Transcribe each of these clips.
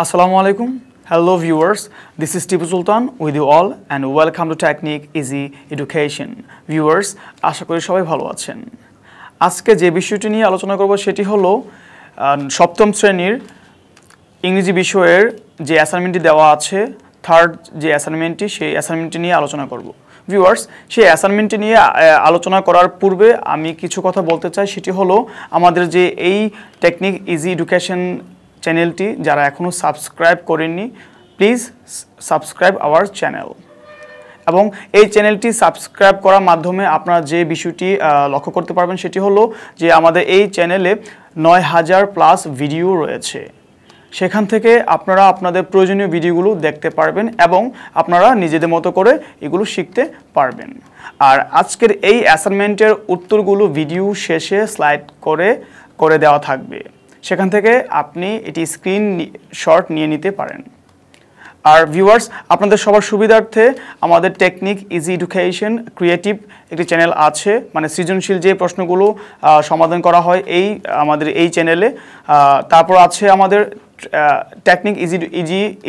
Assalamu alaikum. Hello viewers, this is Tipu Sultan with you all and welcome to Technique Easy Education. Viewers, আশা করি সবাই ভালো আছেন। আজকে যে বিষয়টি নিয়ে আলোচনা করব সেটি হলো সপ্তম শ্রেণীর ইংরেজি বিষয়ের যে অ্যাসাইনমেন্টটি দেওয়া আছে, থার্ড যে অ্যাসাইনমেন্টটি, সেই অ্যাসাইনমেন্টটি নিয়ে আলোচনা করব। ভিউয়ার্স, সেই অ্যাসাইনমেন্টটি নিয়ে আলোচনা করার পূর্বে আমি কিছু কথা বলতে চাই। সেটি হলো আমাদের যে এই টেকনিক ইজি এডুকেশন চ্যানেলটি যারা এখনও সাবস্ক্রাইব করেননি, প্লিজ সাবস্ক্রাইব আওয়ার চ্যানেল। এবং এই চ্যানেলটি সাবস্ক্রাইব করার মাধ্যমে আপনারা যে বিষয়টি লক্ষ্য করতে পারবেন সেটি হলো যে আমাদের এই চ্যানেলে ৯,০০০+ ভিডিও রয়েছে। সেখান থেকে আপনারা আপনাদের প্রয়োজনীয় ভিডিওগুলো দেখতে পারবেন এবং আপনারা নিজেদের মতো করে এগুলো শিখতে পারবেন। আর আজকের এই অ্যাসাইনমেন্টের উত্তরগুলো ভিডিও শেষে স্লাইড করে দেওয়া থাকবে, সেখান থেকে আপনি এটি স্ক্রিনশট নিয়ে নিতে পারেন। আর ভিউয়ার্স, আপনাদের সবার সুবিধার্থে আমাদের টেকনিক ইজি এডুকেশন ক্রিয়েটিভ একটি চ্যানেল আছে, মানে সৃজনশীল যে প্রশ্নগুলো সমাধান করা হয় আমাদের এই চ্যানেলে। তারপর আছে আমাদের Technique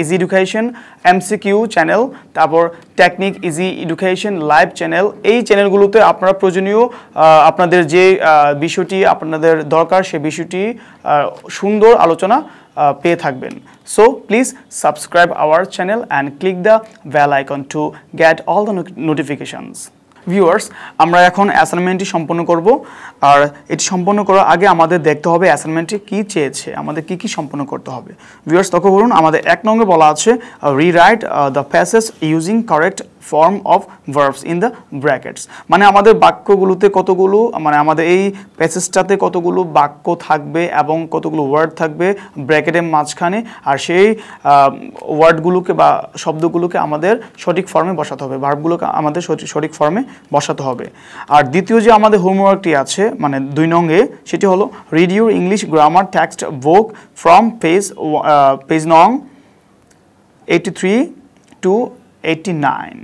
Easy Education MCQ channel, তারপর Technique Easy Education live channel. এই চ্যানেলগুলোতে আপনারা প্রয়োজনীয় আপনাদের যে বিষয়টি আপনাদের দরকার সেই বিষয়টি সুন্দর আলোচনা পেয়ে থাকবেন। So please subscribe our channel and click the bell icon to get all the notifications. Viewers, আমরা এখন অ্যাসাইনমেন্টটি সম্পন্ন করব। আর এটি সম্পন্ন করার আগে আমাদের দেখতে হবে অ্যাসাইনমেন্টটি কী চেয়েছে, আমাদের কি কি সম্পন্ন করতে হবে। ভিউয়ার্স, লক্ষ্য করুন, আমাদের ১ নম্বরে বলা আছে rewrite the passage using correct form of verbs in the brackets. মানে আমাদের বাক্যগুলোতে কতগুলো, মানে আমাদের এই প্যাসেজটাতে কতগুলো বাক্য থাকবে এবং কতগুলো ওয়ার্ড থাকবে ব্র্যাকেটের মাঝখানে, আর সেই ওয়ার্ডগুলোকে বা শব্দগুলোকে আমাদের সঠিক ফর্মে বসাতে হবে, ভার্বগুলোকে আমাদের সঠিক ফর্মে বসাতে হবে। আর দ্বিতীয় যে আমাদের হোমওয়ার্কটি আছে, মানে ২ নঙ্গে, সেটি হলো read your English grammar text book from page নং 83 to 89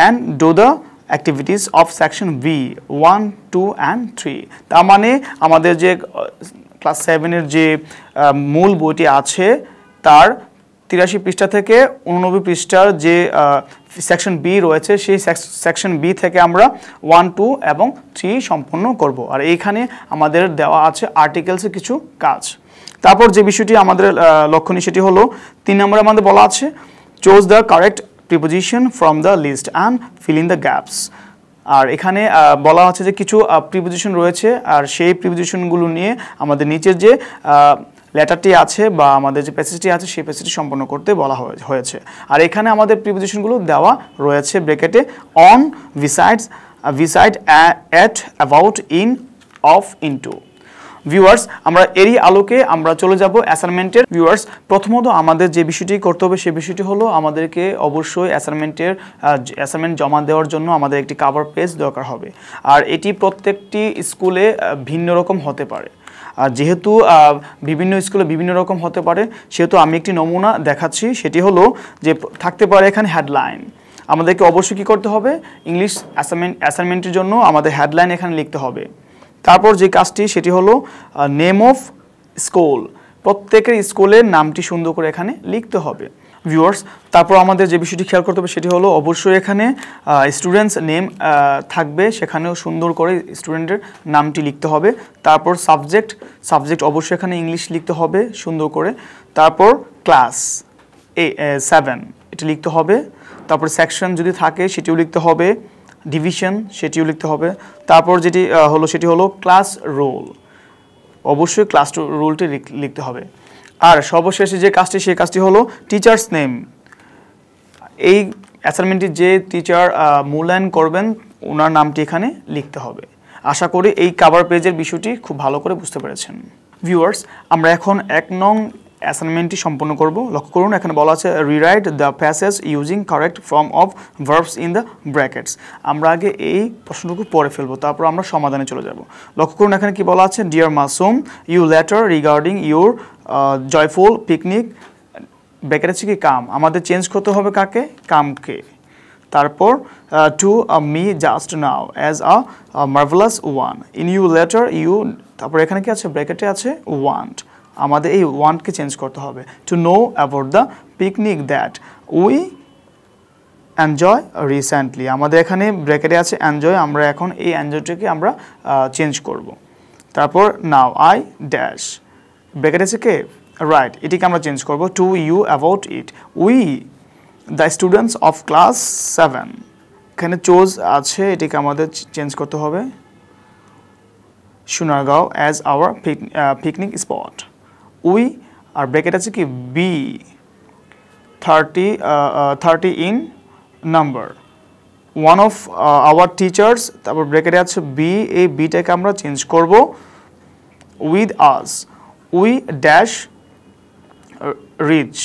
and do the activities of section B 1, 2 and 3। তার মানে আমাদের যে ক্লাস 7-এর যে মূল বইটি আছে তার ৮৩ পৃষ্ঠা থেকে ৮৯ পৃষ্ঠার যে সেকশন বি রয়েছে, সেই সেকশন বি থেকে আমরা 1, 2 এবং 3 সম্পন্ন করব। আর এইখানে আমাদের দেওয়া আছে আর্টিকেলসের কিছু কাজ। তারপর যে বিষয়টি আমাদের লক্ষণীয় সেটি হলো ৩ নম্বরে আমাদের বলা আছে choose the correct preposition from the list and fill in the gaps. আর এখানে বলা হচ্ছে যে কিছু প্রিপোজিশন রয়েছে, আর সেই প্রিপোজিশনগুলো নিয়ে আমাদের নিচের যে লেটারটি আছে বা আমাদের যে প্যাসেজটি আছে সেই প্যাসেজটি সম্পন্ন করতে বলা হয়েছে। আর এখানে আমাদের প্রিপোজিশনগুলো দেওয়া রয়েছে ব্র্যাকেটে on, beside, at, about, in, of, into. Viewers, আমরা এরই আলোকে আমরা চলে যাব অ্যাসাইনমেন্টের। ভিউয়ার্স, প্রথমত আমাদের যে বিষয়টি করতে হবে সেই বিষয়টি হলো আমাদেরকে অবশ্যই অ্যাসাইনমেন্ট জমা দেওয়ার জন্য আমাদের একটি কভার পেজ দরকার হবে। আর এটি প্রত্যেকটি স্কুলে ভিন্ন রকম হতে পারে। আর যেহেতু বিভিন্ন স্কুলে বিভিন্ন রকম হতে পারে, সেহেতু আমি একটি নমুনা দেখাচ্ছি। সেটি হলো যে থাকতে পারে এখানে হেডলাইন। আমাদেরকে অবশ্যই কী করতে হবে, ইংলিশ অ্যাসাইনমেন্টের জন্য আমাদের হেডলাইন এখানে লিখতে হবে। তারপর যে কাজটি সেটি হলো নেম অফ স্কুল, প্রত্যেকের স্কুলের নামটি সুন্দর করে এখানে লিখতে হবে। ভিউয়ার্স, তারপর আমাদের যে বিষয়টি খেয়াল করতে হবে সেটি হলো অবশ্যই এখানে স্টুডেন্টস নেম থাকবে, সেখানেও সুন্দর করে স্টুডেন্টের নামটি লিখতে হবে। তারপর সাবজেক্ট অবশ্যই এখানে ইংলিশ লিখতে হবে সুন্দর করে। তারপর ক্লাস 7 এটি লিখতে হবে। তারপর সেকশন যদি থাকে সেটিও লিখতে হবে, ডিভিশন সেটিও লিখতে হবে। তারপর যেটি হলো সেটি হলো ক্লাস রোল, অবশ্যই ক্লাস রোলটি লিখতে হবে। আর সর্বশেষে যে কাজটি সেই কাজটি হলো টিচার্স নেম। এই অ্যাসাইনমেন্টটি যে টিচার মূল্যায়ন করবেন ওনার নামটি এখানে লিখতে হবে। আশা করি এই কভার পেজের বিষয়টি খুব ভালো করে বুঝতে পেরেছেন। ভিউয়ার্স, আমরা এখন ১ নং অ্যাসাইনমেন্টটি সম্পন্ন করব। লক্ষ্য করুন, এখানে বলা আছে rewrite the passage using correct form of verbs in the brackets. আমরা আগে এই প্রশ্নটুকু পড়ে ফেলবো, তারপর আমরা সমাধানে চলে যাব। লক্ষ্য করুন, এখানে কি বলা আছে, dear Masum, you letter regarding your joyful picnic, bracket আছে কি কাম, আমাদের চেঞ্জ করতে হবে কাকে, কামকে। তারপর to me just now as a marvellous one, in you letter you, তারপর এখানে কি আছে ব্র্যাকেটে আছে ওয়ান্ট, আমাদের এই ওয়ান্টকে চেঞ্জ করতে হবে to know about the picnic that we enjoy recently. আমাদের এখানে ব্র্যাকেটে আছে এনজয়, আমরা এখন এই এনজয়টাকে আমরা চেঞ্জ করব। তারপর নাও আই ড্যাশ ব্র্যাকেট আছে কে রাইট, এটিকে আমরা চেঞ্জ করব to you about it we the students of class 7। এখানে চোজ আছে, এটিকে আমাদের চেঞ্জ করতে হবে Sonargaon as our picnic spot. We are bracket আছে কি be 30 in number one of our teachers, তারপর ব্র্যাকেটে আছে বি, এই বিটাকে আমরা চেঞ্জ করব with us we dash reach,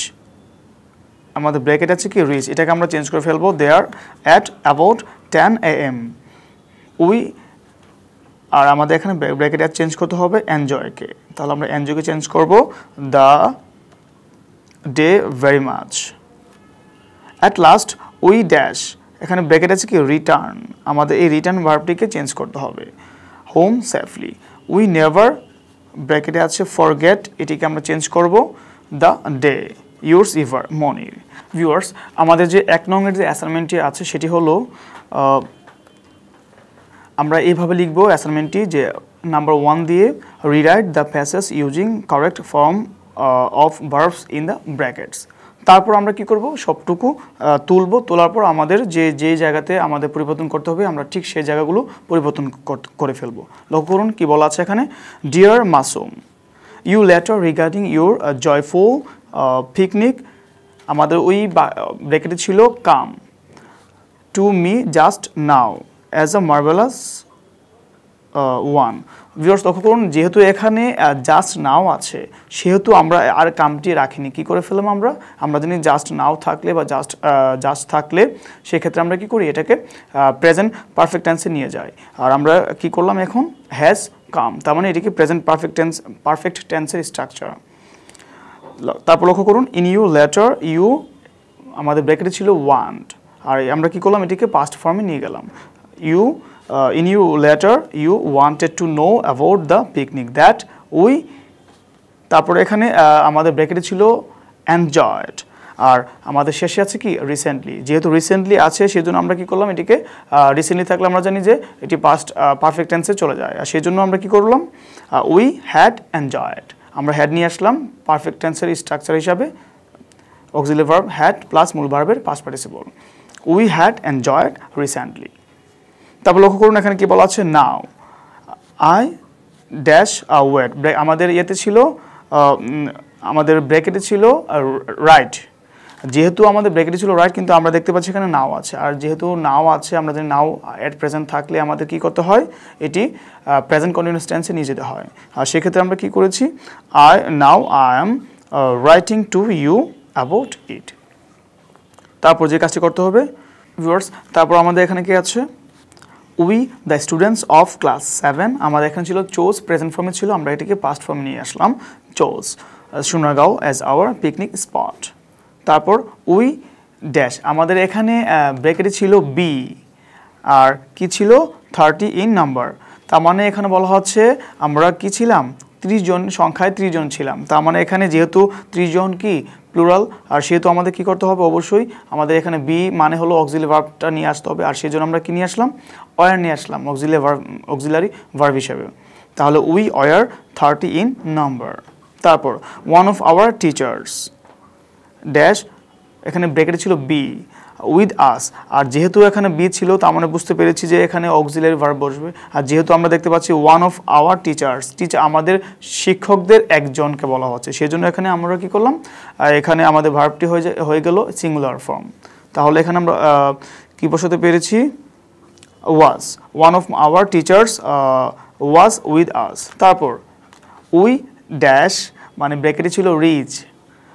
আমাদের ব্র্যাকেট আছে কি রিচ, এটাকে আমরা চেঞ্জ করে ফেলবো there at about 10 AM we, আর আমাদের এখানে ব্র্যাকেট চেঞ্জ করতে হবে এনজয়কে, তাহলে আমরা এনজয়কে চেঞ্জ করব the day very much. At last we dash, এখানে ব্র্যাকেট আছে কি রিটার্ন, আমাদের এই রিটার্ন ভার্বটিকে চেঞ্জ করতে হবে হোম সেফলি। উই নেভার ব্র্যাকেটে আছে ফরগেট, এটিকে আমরা চেঞ্জ করব the day yours ever Monir. Viewers, আমাদের যে 1 নংয়ের যে অ্যাসাইনমেন্টটি আছে সেটি হলো আমরা এইভাবে লিখব অ্যাসাইনমেন্টটি যে নাম্বার 1 দিয়ে rewrite the passage using correct form of verbs in the brackets. তারপর আমরা কি করব সবটুকু তুলব, তোলার পর আমাদের যে জায়গাতে আমাদের পরিবর্তন করতে হবে আমরা ঠিক সেই জায়গাগুলো পরিবর্তন করে ফেলব। লক্ষ্য করুন কি বলা আছে এখানে, dear Masum you letter regarding your joyful picnic, আমাদের ওই ব্র্যাকেটে ছিল come to me just now as a marvellous one. Viewers লক্ষ্য করুন যেহেতু এখানে জাস্ট নাও আছে সেহেতু আমরা আর কামটি রাখিনি, কি করে ফেললাম আমরা জানি জাস্ট নাও থাকলে বা জাস্ট থাকলে সেক্ষেত্রে আমরা কি করি এটাকে প্রেজেন্ট পারফেক্ট টেন্সে নিয়ে যাই, আর আমরা কি করলাম এখন হ্যাজ কাম, তার মানে এটিকে প্রেজেন্ট পারফেক্ট টেন্সের স্ট্রাকচার। তারপর লক্ষ্য করুন ইন ইউ লেটার ইউ, আমাদের ব্র্যাকেটে ছিল ওয়ান্ট, আর আমরা কি করলাম এটিকে পাস্ট ফর্মে নিয়ে গেলাম you in your letter you wanted to know about the picnic that we, তারপরে এখানে আমাদের ব্র্যাকেটে ছিল enjoyed, আর আমাদের শেষে আছে কি রিসেন্টলি, যেহেতু রিসেন্টলি আছে সেজন্য আমরা কি করলাম এটিকে রিসেন্টলি থাকলে আমরা জানি যে এটি পাস্ট পারফেক্ট টেন্সে চলে যায়, আর সেজন্য আমরা কি করলাম উই হ্যাড এনজয়েড, আমরা হ্যাড নিয়ে আসলাম পারফেক্ট টেন্সের স্ট্রাকচার হিসাবে অক্সিলারি ভার্ব হ্যাড প্লাস মূল ভার্বের past participle we had enjoyed recently. তারপর লক্ষ্য করুন এখানে কি বলা আছে নাও আই ড্যাশ ওয়েট, আমাদের ইয়েতে ছিল আমাদের ব্র্যাকেটে ছিল রাইট, যেহেতু আমাদের ব্র্যাকেটে ছিল রাইট কিন্তু আমরা দেখতে পাচ্ছি এখানে নাও আছে, আর যেহেতু নাও আছে আমরা জানি নাও এট প্রেজেন্ট থাকলে আমাদের কি করতে হয় এটি প্রেজেন্ট কন্টিনিউয়াস টেন্সে নিয়ে যেতে হয়, আর সেক্ষেত্রে আমরা কি করেছি I am writing to you about it. তারপর যে কাজটি করতে হবে ভিউয়ার্স, তারপর আমাদের এখানে কি আছে we the students of class 7, আমাদের এখানে ছিল চোজ প্রেজেন্ট ফর্মে ছিল, আমরা এটাকে পাস্ট ফর্মে নিয়ে আসলাম chose Sonargaon as our picnic spot. তারপর উই ড্যাশ, আমাদের এখানে ব্র্যাকেটে ছিল বি, আর কি ছিল 30 ইন নাম্বার, তার মানে এখানে বলা হচ্ছে আমরা কি ছিলাম 30 জন, সংখ্যায় 30 জন ছিলাম, তার মানে এখানে যেহেতু 30 জন কি প্লুরাল, আর সেহেতু আমাদের কি করতে হবে অবশ্যই আমাদের এখানে বি মানে হলো অক্সিলারি ভার্বটা নিয়ে আসতে হবে, আর সেই জন্য আমরা কি নিয়ে আসলাম ওয়ার নিয়ে আসলাম অক্সিলারি ভার্ব হিসেবে, তাহলে উই ওয়ার 30 ইন নাম্বার। তারপর one of our teachers dash, এখানে ব্র্যাকেটে ছিল বি উইথ আস, আর যেহেতু এখানে বি ছিল তার মানে বুঝতে পেরেছি যে এখানে অক্সিলারি ভার্ব বসবে, আর যেহেতু আমরা দেখতে পাচ্ছি ওয়ান অফ আওয়ার টিচার্স, আমাদের শিক্ষকদের একজনকে বলা হচ্ছে সেই জন্য এখানে আমরা কি করলাম এখানে আমাদের ভার্বটি হয়ে গেল সিঙ্গুলার ফর্ম, তাহলে এখানে আমরা কি বসাতে পেরেছি was, one of our teachers was with us. তারপর উই ড্যাশ মানে ব্র্যাকেটে ছিল reach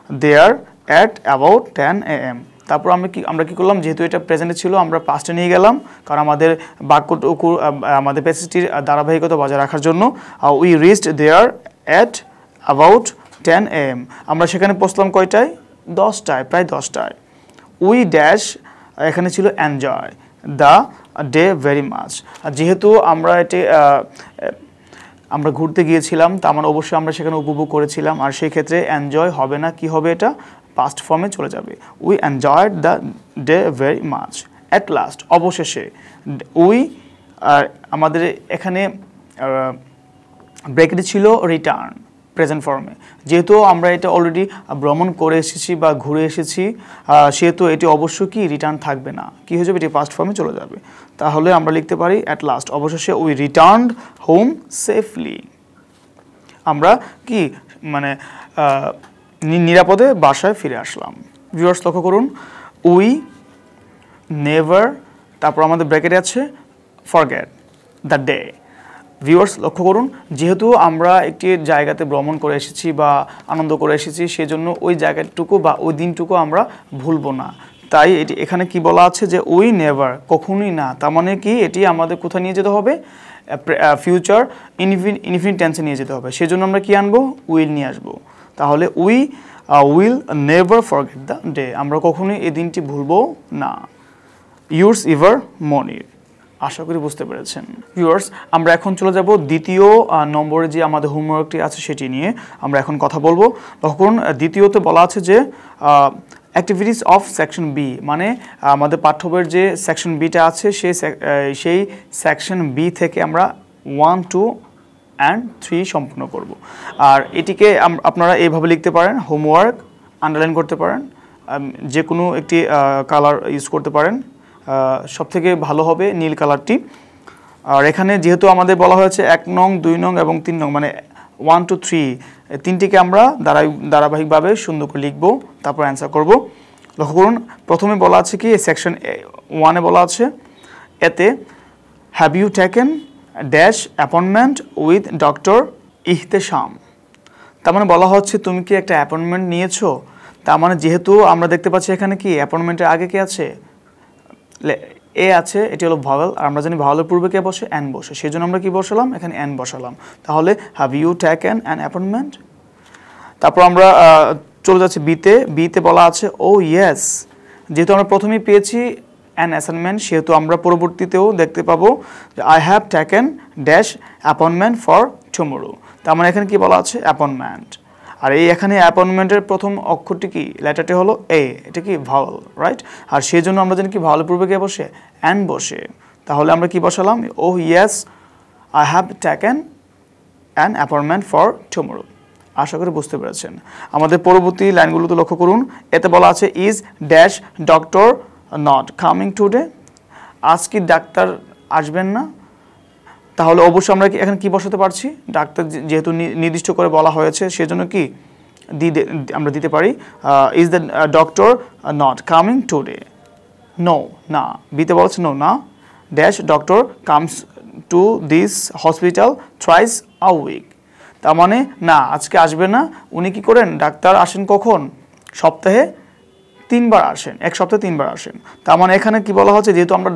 there at about 10 AM, তারপর আমরা কি করলাম যেহেতু এটা প্রেজেন্টে ছিল আমরা পাস্টে নিয়ে গেলাম, কারণ আমাদের বাক্যটুকু আমাদের প্যাসেজটির ধারাবাহিকতা বজায় রাখার জন্য we reached there at about 10 AM, আমরা সেখানে পৌঁছলাম কয়টায় 10টায়, প্রায় 10টায়। উই ড্যাশ এখানে ছিল enjoy the day very much, যেহেতু আমরা এটি আমরা ঘুরতে গিয়েছিলাম, তার মানে অবশ্যই আমরা সেখানে উপভোগ করেছিলাম, আর সেই ক্ষেত্রে এনজয় হবে না, কি হবে এটা পাস্ট ফর্মে চলে যাবে। We enjoyed the day very much. At last অবশেষে, উই আর আমাদের এখানে ব্রেকেটে ছিল রিটার্ন প্রেজেন্ট ফর্মে, যেহেতু আমরা এটা অলরেডি ভ্রমণ করে এসেছি বা ঘুরে এসেছি, সেহেতু এটি অবশ্যই কি রিটার্ন থাকবে না, কি হয়ে যাবে, এটি পাস্ট ফর্মে চলে যাবে। তাহলে আমরা লিখতে পারি অ্যাট লাস্ট অবশেষে উই রিটার্নড হোম সেফলি। আমরা কি মানে নিরাপদে বাসায় ফিরে আসলাম। ভিউয়ার্স লক্ষ্য করুন, উই নেভার, তারপর আমাদের ব্র্যাকেটে আছে ফরগেট দ্য ডে। ভিউয়ার্স লক্ষ্য করুন, যেহেতু আমরা একটি জায়গাতে ভ্রমণ করে এসেছি বা আনন্দ করে এসেছি, সেজন্য ওই জায়গাটুকু বা ওই দিনটুকু আমরা ভুলবো না। তাই এটি এখানে কি বলা আছে যে উই নেভার, কখনোই না, তার মানে কি এটি আমাদের কোথায় নিয়ে যেতে হবে, ফিউচার ইনফিনিট টেন্সে নিয়ে যেতে হবে। সেজন্য আমরা কি আনবো, উইল নিয়ে আসবো। তাহলে we will never forget the day, আমরা কখনোই এই দিনটি ভুলবো না। ইউর্স এভার মনির। আশা করি বুঝতে পেরেছেন। ভিউয়ার্স, আমরা এখন চলে যাব দ্বিতীয় নম্বরে যে আমাদের হোমওয়ার্কটি আছে সেটি নিয়ে আমরা এখন কথা বলবো। তখন দ্বিতীয়তে বলা আছে যে অ্যাক্টিভিটিস অফ সেকশন বি, মানে আমাদের পাঠ্য বইয়ের যে সেকশন বিটা আছে সেই সেকশন বি থেকে আমরা 1, 2 and 3 সম্পূর্ণ করব। আর এটিকে আপনারা এইভাবে লিখতে পারেন, হোমওয়ার্ক আন্ডারলাইন করতে পারেন, যে কোনো একটি কালার ইউজ করতে পারেন, সবথেকে ভালো হবে নীল কালারটি। আর এখানে যেহেতু আমাদের বলা হয়েছে 1 নং, 2 নং এবং 3 নং, মানে 1, 2, 3 তিনটিকে আমরা ধারাবাহিকভাবে সুন্দর করে লিখব, তারপর অ্যান্সার করব। লক্ষ্য করুন, প্রথমে বলা আছে কি সেকশন 1-এ বলা আছে, এতে have you taken dash appointment with doctor Ihtesham. তার মানে বলা হচ্ছে তুমি কি একটা অ্যাপয়েন্টমেন্ট নিয়েছো। তার মানে যেহেতু আমরা দেখতে পাচ্ছি এখানে কি অ্যাপয়েন্টমেন্টের আগে কি আছে, এ আছে, এটি হলো ভাওয়েল, আর আমরা জানি ভাওয়েলের পূর্বে কে বসে, অ্যান বসে, সেই জন্য আমরা কি বসালাম, এখানে অ্যান বসালাম। তাহলে have you taken an appointment. তারপর আমরা চলে যাচ্ছি বিতে বলা আছে ও ইয়েস, যেহেতু আমরা প্রথমেই পেয়েছি অ্যান অ্যাসাইনমেন্ট, সেহেতু আমরা পরবর্তীতেও দেখতে পাবো যে I have taken dash appointment for tomorrow. তার মানে এখানে কি বলা আছে, অ্যাপয়েন্টমেন্ট। আর এই এখানে অ্যাপয়েন্টমেন্টের প্রথম অক্ষরটি কি, লেটারটি হলো এ, এটা কি ভাওয়েল, রাইট। আর সেই জন্য আমরা জানি কি ভাওয়েলের পূর্বে কে বসে, অ্যান বসে। তাহলে আমরা কি বসালাম, oh yes I have taken an appointment for tomorrow. আশা করি বুঝতে পেরেছেন। আমাদের পরবর্তী লাইনগুলোতে লক্ষ্য করুন, এতে বলা আছে is dash doctor not coming today, আজ কি ডাক্তার আসবেন না। তাহলে অবশ্যই আমরা এখানে কি বসাতে পারছি, ডাক্তার যেহেতু নির্দিষ্ট করে বলা হয়েছে, সেজন্য কি আমরা দিতে পারি is the doctor not coming today. No, না, বিতে বলছে নো, না, dash doctor comes to this hospital thrice a week. তার মানে না, আজকে আসবে না, উনি কি করেন, ডাক্তার আসেন কখন, সপ্তাহে 3 বার আসেন, এক সপ্তাহে 3 বার আসেন। তার মানে এখানে কি বলা হচ্ছে, যেহেতু আমরা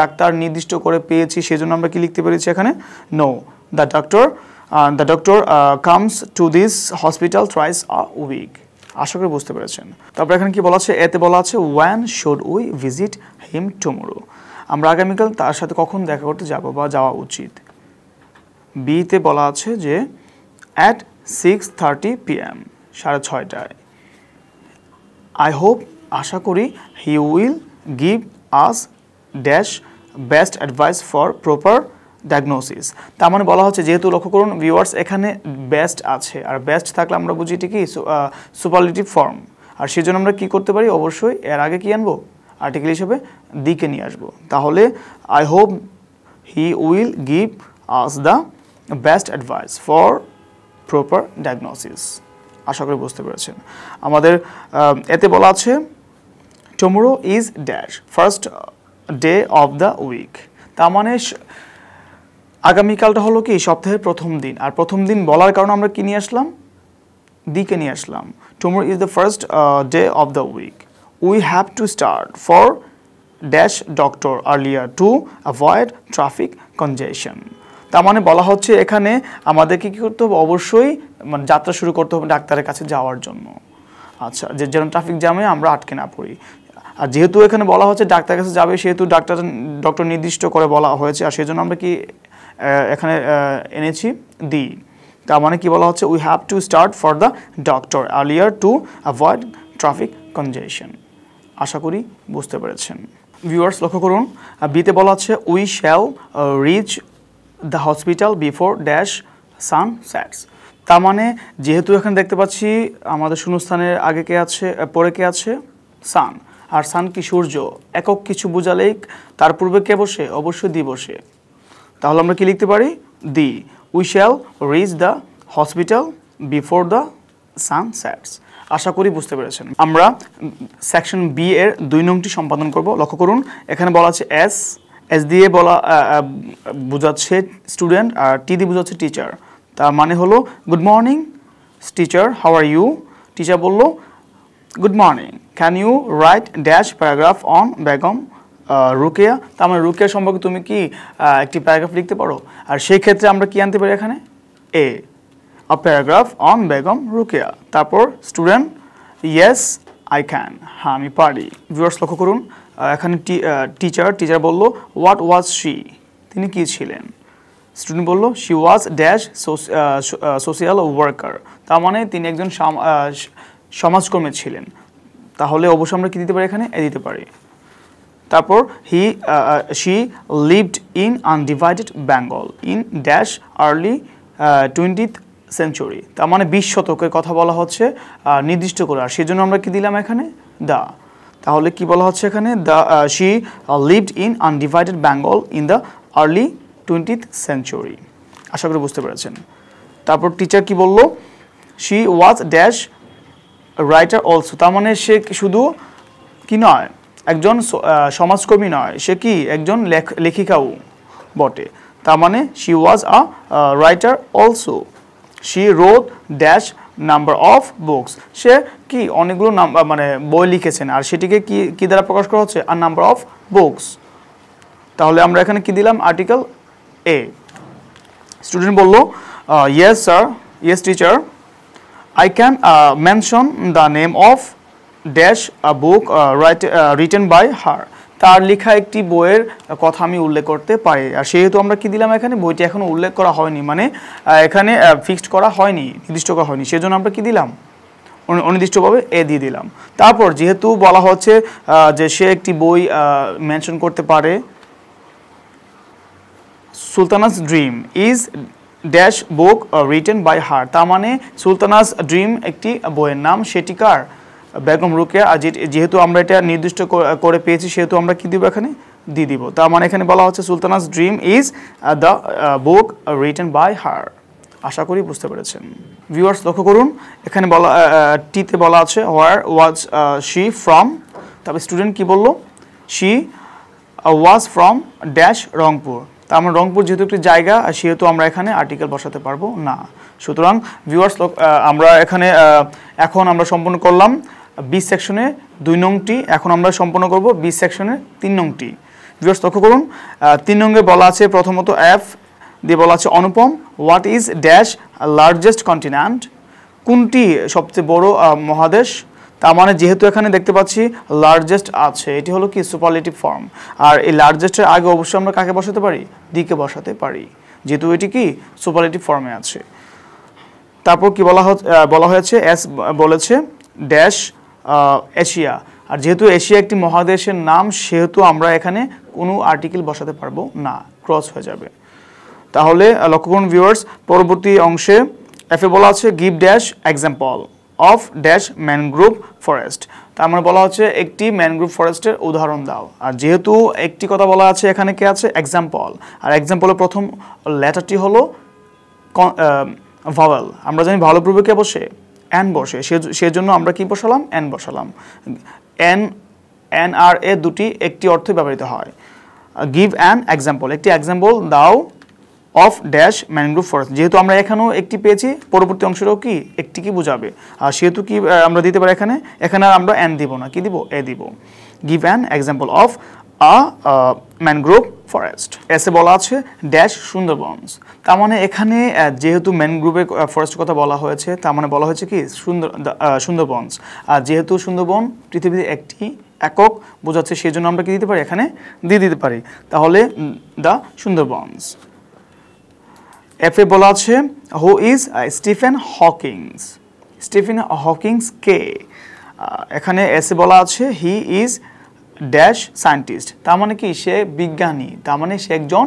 ডাক্তার নির্দিষ্ট করে পেয়েছি, সেজন্য আমরা কি লিখতে পেরেছি এখানে, no, the doctor comes to this hospital thrice a week. আশা করি বুঝতে পেরেছেন। তারপর এখানে কি বলা আছে, এতে বলা আছে one should we visit him tomorrow, আমরা আগামীকাল তার সাথে কখন দেখা করতে যাব বা যাওয়া উচিত। বিতে বলা আছে যে অ্যাট 6:30 PM, 6:30টায়। আই হোপ, আশা করি, হি will give us dash best advice for proper diagnosis. তার মানে বলা হচ্ছে, যেহেতু লক্ষ্য করুন ভিউয়ার্স এখানে বেস্ট আছে, আর বেস্ট থাকলে আমরা বুঝি এটি কি সুপারলেটিভ ফর্ম, আর সেই জন্য আমরা কি করতে পারি, অবশ্যই এর আগে কি আনবো, আর্টিকেল হিসেবে দিকে নিয়ে আসবো। তাহলে I hope he will give us the best advice for proper diagnosis. আশা করি বুঝতে পেরেছেন। আমাদের এতে বলা আছে tomorrow is dash first day of the week. তার মানে আগামীকালটা হলো কি সপ্তাহের প্রথম দিন, আর প্রথম দিন বলার কারণে আমরা কি নিয়ে আসলাম, দিকে নিয়ে আসলাম। Tomorrow is the first day of the week. We have to start for dash doctor earlier to avoid traffic congestion. তার মানে বলা হচ্ছে এখানে আমাদেরকে কী করতে হবে, অবশ্যই মানে যাত্রা শুরু করতে হবে ডাক্তারের কাছে যাওয়ার জন্য, আচ্ছা, যেন ট্রাফিক জ্যামে আমরা আটকে না পড়ি। আর যেহেতু এখানে বলা হচ্ছে ডাক্তারের কাছে যাবে, সেহেতু ডক্টর নির্দিষ্ট করে বলা হয়েছে, আর সেই জন্য আমরা কি এখানে এনেছি দি। তার মানে কি বলা হচ্ছে, we have to start for the doctor earlier to avoid traffic congestion. আশা করি বুঝতে পেরেছেন। ভিউয়ার্স লক্ষ্য করুন, বিতে বলা হচ্ছে we shall reach the hospital before dash sun sets. তার মানে যেহেতু এখানে দেখতে পাচ্ছি আমাদের শূন্যস্থানের আগে কে আছে, পরে কে আছে, সান। আর সান কি সূর্য, একক কিছু বোঝালেই তার পূর্বে কে বসে, অবশ্যই দি বসে। তাহলে আমরা কি লিখতে পারি, the we shall reach the hospital before the sun sets. আশা করি বুঝতে পেরেছেন। আমরা সেকশন বি এর 2 নংটি সম্পাদন করব। লক্ষ্য করুন, এখানে বলা আছে এস, এস দিয়ে বলা বোঝাচ্ছে স্টুডেন্ট, আর টি দিয়ে বোঝাচ্ছে টিচার। তার মানে হলো good morning teacher, how are you. Teacher বলল good morning, can you write dash paragraph on Begum Rokeya. তার মানে রুকেয়া সম্পর্কে তুমি কি একটি প্যারাগ্রাফ লিখতে পারো। আর সেই ক্ষেত্রে আমরা কি আনতে পারি এখানে, a paragraph on Begum Rukeya. তারপর স্টুডেন্ট ইয়েস আই ক্যান, হ্যাঁ আমি পারি। ভিউয়ার্স লক্ষ্য করুন, এখানে টিচার বলল হোয়াট ওয়াজ শি, তিনি কি ছিলেন। স্টুডেন্ট বলল she was dash social worker. তার মানে তিনি একজন সমাজকর্মী ছিলেন। তাহলে অবশ্যই আমরা কি দিতে পারি, এখানে এ দিতে পারি। তারপর she lived in undivided Bengal in dash early 20th century. তার মানে 20 শতকের কথা বলা হচ্ছে নির্দিষ্ট করে, আর সেজন্য আমরা কি দিলাম এখানে, দা। তাহলে কি বলা হচ্ছে এখানে, the she lived in undivided Bengal in the early 20th century. আশা করি বুঝতে পেরেছেন। তারপর টিচার কি বলল, she was dash writer also. তার মানে সে শুধু কি নয়, একজন সমাজকর্মী নয়, সে কি একজন লেখিকাও বটে। তার মানে she was a writer also. She wrote dash number of books. সে কি অনেকগুলো মানে বই লিখেছেন, আর সেটিকে কি দ্বারা প্রকাশ করা হচ্ছে, আর নাম্বার অফ বুকস। তাহলে আমরা এখানে কি দিলাম, আর্টিকেল এ। স্টুডেন্ট বলল yes sir, yes teacher, I can mention the name of dash a book written by her. তার লেখা একটি বইয়ের কথা আমি উল্লেখ করতে পারি। আর সেহেতু আমরা কি দিলাম এখানে, বইটি এখনো উল্লেখ করা হয়নি, মানে এখানে ফিক্সড করা হয়নি, নির্দিষ্ট করা হয়নি, সেজন্য আমরা কি দিলাম, অনির্দিষ্টভাবে এ দিয়ে দিলাম। তারপর যেহেতু বলা হচ্ছে যে সে একটি বই মেনশন করতে পারে, Sultana's dream is dash book written by her. তার মানে সুলতানাস ড্রিম একটি বইয়ের নাম, সেটি কার, বেগম রুকেয়া। আর যেহেতু আমরা এটা নির্দিষ্ট করে পেয়েছি, সেহেতু আমরা কি দিব, এখানে দিয়ে দিব। তার মানে এখানে বলা হচ্ছে Sultana's dream is the book written by her. আশা করি বুঝতে পেরেছেন। ভিউয়ার্স লক্ষ্য করুন, এখানে বলা টিতে বলা আছে হোয়ার ওয়াজ শি ফ্রম। তারপরে স্টুডেন্ট কি বলল, she was from dash Rangpur. তার মানে রংপুর যেহেতু একটি জায়গা, সেহেতু আমরা এখানে আর্টিকেল বসাতে পারবো না। সুতরাং ভিউয়ার্স আমরা এখানে এখন আমরা সম্পন্ন করলাম 20 সেকশনে 2 নংটি, এখন আমরা সম্পন্ন করব 20 সেকশনে 3 নংটি। ভিউয়ার্স লক্ষ্য করুন, 3 নঙ্গে বলা আছে প্রথমত এফ দিয়ে বলা আছে Anupam, what is dash largest continent, কোনটি সবচেয়ে বড় মহাদেশ। তার মানে যেহেতু এখানে দেখতে পাচ্ছি লার্জেস্ট আছে, এটি হলো কি সুপারলেটিভ ফর্ম, আর এই লার্জেস্টের আগে অবশ্যই আমরা কাকে বসাতে পারি, দিকে বসাতে পারি, যেহেতু এটি কি সুপারলেটিভ ফর্মে আছে। তারপর কি বলা হয়েছে, এস বলেছে ড্যাশ এশিয়া, আর যেহেতু এশিয়া একটি মহাদেশের নাম, সেহেতু আমরা এখানে কোনো আর্টিকেল বসাতে পারবো না, ক্রস হয়ে যাবে। তাহলে লক্ষ্য করুন ভিউয়ার্স, পরবর্তী অংশে এফে বলা আছে give dash example of dash mangrove forest. তার মানে বলা হচ্ছে একটি ম্যানগ্রোভ ফরেস্টের উদাহরণ দাও। আর যেহেতু একটি কথা বলা আছে, এখানে কি আছে, এক্সাম্পল, আর এক্সাম্পলের প্রথম লেটারটি হলো ভাওয়েল। আমরা জানি ভাওয়েল পূর্বে কে বসে, এন বসে, সেজন্য আমরা কি বসালাম, এন বসালাম। এন আর এ দুটি একটি অর্থে ব্যবহৃত হয়। গিভ অ্যান এক্সাম্পল, একটি এক্সাম্পল দাও অফ ড্যাশ ম্যানগ্রোভ ফরেস্ট। যেহেতু আমরা এখানেও একটি পেয়েছি, পরবর্তী অংশটাও কি একটি কি বোঝাবে, আর সেহেতু কি আমরা দিতে পারি এখানে আর আমরা এন দিব না, কি দিব, এ দিব। Give an example of a mangrove forest. এসে বলা আছে ড্যাশ সুন্দরবনস। তার মানে এখানে যেহেতু ম্যানগ্রোভের ফরেস্ট কথা বলা হয়েছে, তার মানে বলা হয়েছে কি সুন্দরবনস। আর যেহেতু সুন্দরবন পৃথিবীতে একটি একক বোঝাচ্ছে, সেই জন্য আমরা কি দিতে পারি, এখানে দিয়ে দিতে পারি। তাহলে দ্য সুন্দরবনস। এফে বলা আছে who is Stephen Hawkings. Stephen Hawkings কে? এখানে এসে বলা আছে হি ইজ ড্যাশ সায়েন্টিস্ট, তার মানে কি সে বিজ্ঞানী, তার মানে সে একজন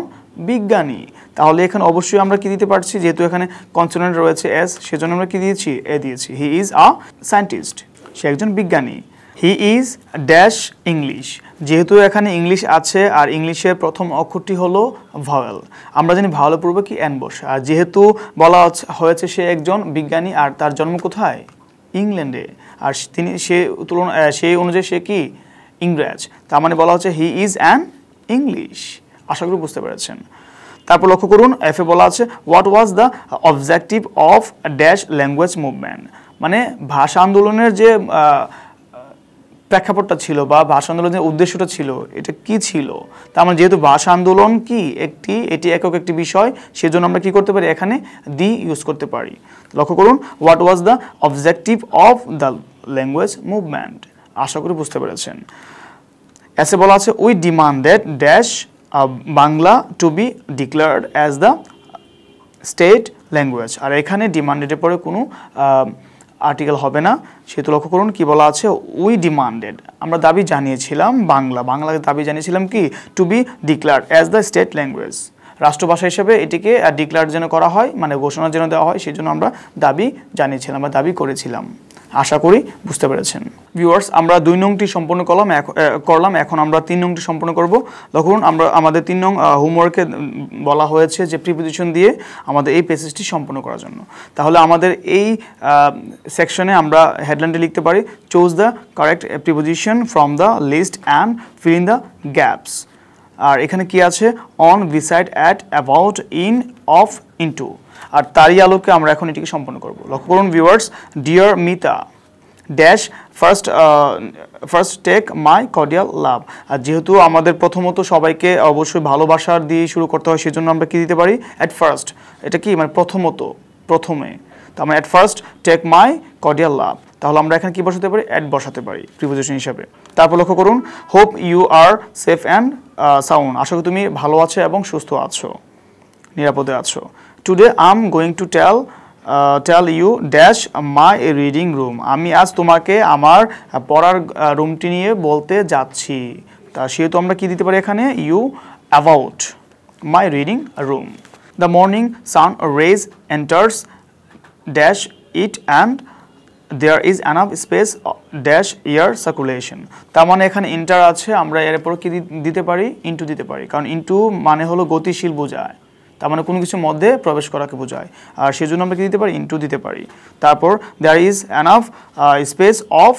বিজ্ঞানী। তাহলে এখানে অবশ্যই আমরা কি দিতে পারছি, যেহেতু এখানে কনসোনেন্ট রয়েছে এস, সেজন্য আমরা কি দিয়েছি, এ দিয়েছি। হি ইজ আ সায়েন্টিস্ট, সে একজন বিজ্ঞানী। হি ইজ ড্যাশ ইংলিশ, যেহেতু এখানে ইংলিশ আছে আর ইংলিশের প্রথম অক্ষরটি হলো ভাওয়েল, আমরা জানি ভাওয়েলের পূর্বে কি এন বসে। আর যেহেতু বলা হয়েছে সে একজন বিজ্ঞানী আর তার জন্ম কোথায়, ইংল্যান্ডে, আর তিনি সেই অনুযায়ী সে কি ইংরেজ, তার মানে বলা হচ্ছে হি ইজ অ্যান ইংলিশ। আশা করি বুঝতে পেরেছেন। তারপর লক্ষ্য করুন এফে বলা আছে what was the objective of dash language movement, মানে ভাষা আন্দোলনের যে প্রেক্ষাপটটা ছিল বা ভাষা আন্দোলনের উদ্দেশ্যটা ছিল, এটা কি ছিল। তার মানে যেহেতু ভাষা আন্দোলন কি এটি একক একটি বিষয়, সেজন্য আমরা কি করতে পারি, এখানে দি ইউজ করতে পারি। লক্ষ্য করুন what was the objective of the language movement. আশা করি বুঝতে পেরেছেন। এসে বলা আছে we demanded dash Bangla to be declared as the state language, আর এখানে ডিমান্ডেডের পরে কোনো আর্টিকেল হবে না, সেহেতু লক্ষ্য করুন কি বলা আছে উই ডিমান্ডেড, আমরা দাবি জানিয়েছিলাম বাংলাকে দাবি জানিয়েছিলাম কি to be declared as the state language, রাষ্ট্রভাষা হিসেবে এটিকে ডিক্লেয়ার যেন করা হয়, মানে ঘোষণা যেন দেওয়া হয়, সেই জন্য আমরা দাবি জানিয়েছিলাম বা দাবি করেছিলাম। আশা করি বুঝতে পেরেছেন। ভিউয়ার্স, আমরা 2 নংটি সম্পূর্ণ করলাম, এখন আমরা 3 নংটি সম্পূর্ণ করব। লক্ষ্য করুন আমাদের 3 নং হোমওয়ার্কে বলা হয়েছে যে প্রিপোজিশন দিয়ে আমাদের এই প্যাসেজটি সম্পূর্ণ করার জন্য। তাহলে আমাদের এই সেকশনে আমরা হেডলাইনটি লিখতে পারি choose the correct preposition from the list and fill in the gaps. আর এখানে কি আছে, on, beside, at, about, in, of, into, আর তারই আলোকে আমরা এখন এটিকে সম্পন্ন করব। লক্ষ্য করুন viewers, dear Mita dash first take my cordial love, আর যেহেতু আমাদের প্রথমত সবাইকে অবশ্যই ভালোবাসার দিয়ে শুরু করতে হয়, সেজন্য আমরা কি দিতে পারি, অ্যাট ফার্স্ট। এটা কি মানে প্রথমে, তার মানে at first take my cordial love, তাহলে আমরা এখানে কি বসাতে পারি, অ্যাট বসাতে পারি প্রিপোজিশন হিসাবে। তারপর লক্ষ্য করুন hope you are safe and sound, আশা করি তুমি ভালো আছো এবং সুস্থ আছো, নিরাপদে আছো। Today I am going to tell you dash my reading room, আমি আজ তোমাকে আমার পড়ার রুমটি নিয়ে বলতে যাচ্ছি, তা সেহেতু আমরা কি দিতে পারি এখানে, you about my reading room. The morning sun rays enters dash it and there is enough space dash air circulation, তার মানে এখানে ইন্টার আছে, আমরা এর পর কি দিতে পারি, ইনটু দিতে পারি, কারণ ইনটু মানে হলো গতিশীল বোঝায়, তার মানে কোনো কিছুর মধ্যে প্রবেশ করাকে বোঝায়, আর সেজন্য আমরা কি দিতে পারি, ইনটু দিতে পারি। তারপর there is enough space of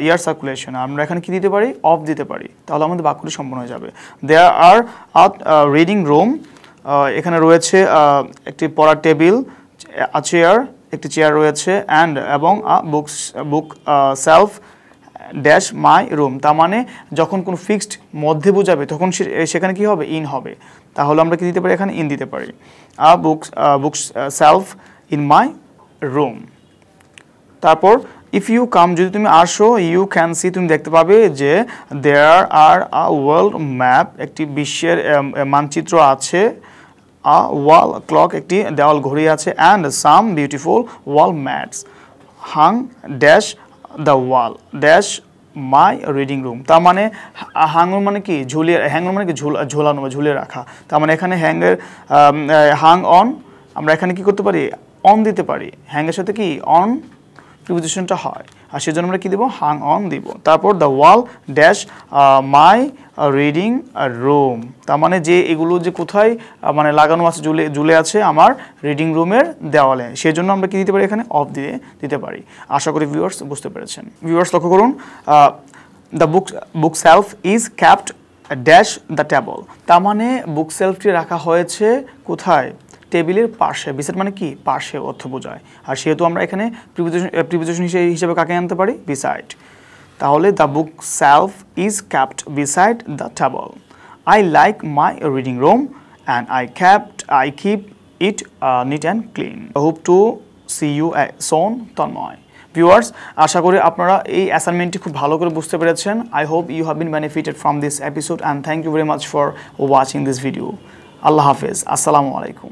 air circulation, আমরা এখানে কি দিতে পারি, অফ দিতে পারি, তাহলে আমাদের বাক্যটি সম্পূর্ণ হয়ে যাবে। দেয়ার আর রিডিং রুম, এখানে রয়েছে একটি পড়ার টেবিল, চেয়ার, একটি চেয়ার রয়েছে, অ্যান্ড এবং বুক সেলফ ড্যাশ মাই রুম, তার মানে যখন কোনো ফিক্সড মধ্যে বোঝাবে তখন সেখানে কি হবে, ইন হবে, তাহলে আমরা কি দিতে পারি, এখানে ইন দিতে পারি। বুক সেলফ ইন মাই রুম। তারপর ইফ ইউ কাম, যদি তুমি আসো, ইউ ক্যান সি, তুমি দেখতে পাবে যে দেয়ার আর আ ওয়ার্ল্ড ম্যাপ, একটি বিশ্বের মানচিত্র আছে, আ ওয়াল ক্লক, একটি দেওয়াল ঘড়ি আছে, and some beautiful wall mats hang dash the wall dash my reading room, তার মানে হাঙ্গর মানে কি হ্যাঙ্গর মানে কি ঝোলানো বা ঝুলিয়ে রাখা, তার মানে এখানে হাং অন, আমরা এখানে কি করতে পারি, অন দিতে পারি, হ্যাঙ্গের সাথে কি অন প্রিপোজিশনটা হয়, আর সেজন্য আমরা কি দেব, হাং অন দিব। তারপর the wall dash my reading room, তার মানে যে এগুলো যে কোথায় মানে লাগানো আছে, ঝুলে আছে আমার রিডিং রুমের দেওয়ালে, সেই জন্য আমরা কি দিতে পারি, এখানে অফ দিতে পারি। আশা করি ভিউয়ার্স বুঝতে পেরেছেন। ভিউয়ার্স লক্ষ্য করুন the book shelf is ক্যাপ্ট dash the table, তার মানে বুক সেলফটি রাখা হয়েছে কোথায়, টেবিলের পাশে, বিসাইড মানে কি পাশে অর্থ বোঝায়, আর সেহেতু আমরা এখানে প্রিপোজিশন হিসেবে কাকে আনতে পারি, বিসাইড, তাহলে the book shelf is kept beside the table. I like my reading room and I keep it neat and clean. Hope to see you soon Tanmoy. Viewers, আশা করি আপনারা এই অ্যাসাইনমেন্টটি খুব ভালো করে বুঝতে পেরেছেন। I hope you have been benefited from this episode and thank you very much for watching this video. আল্লাহ হাফেজ, আসসালামু আলাইকুম।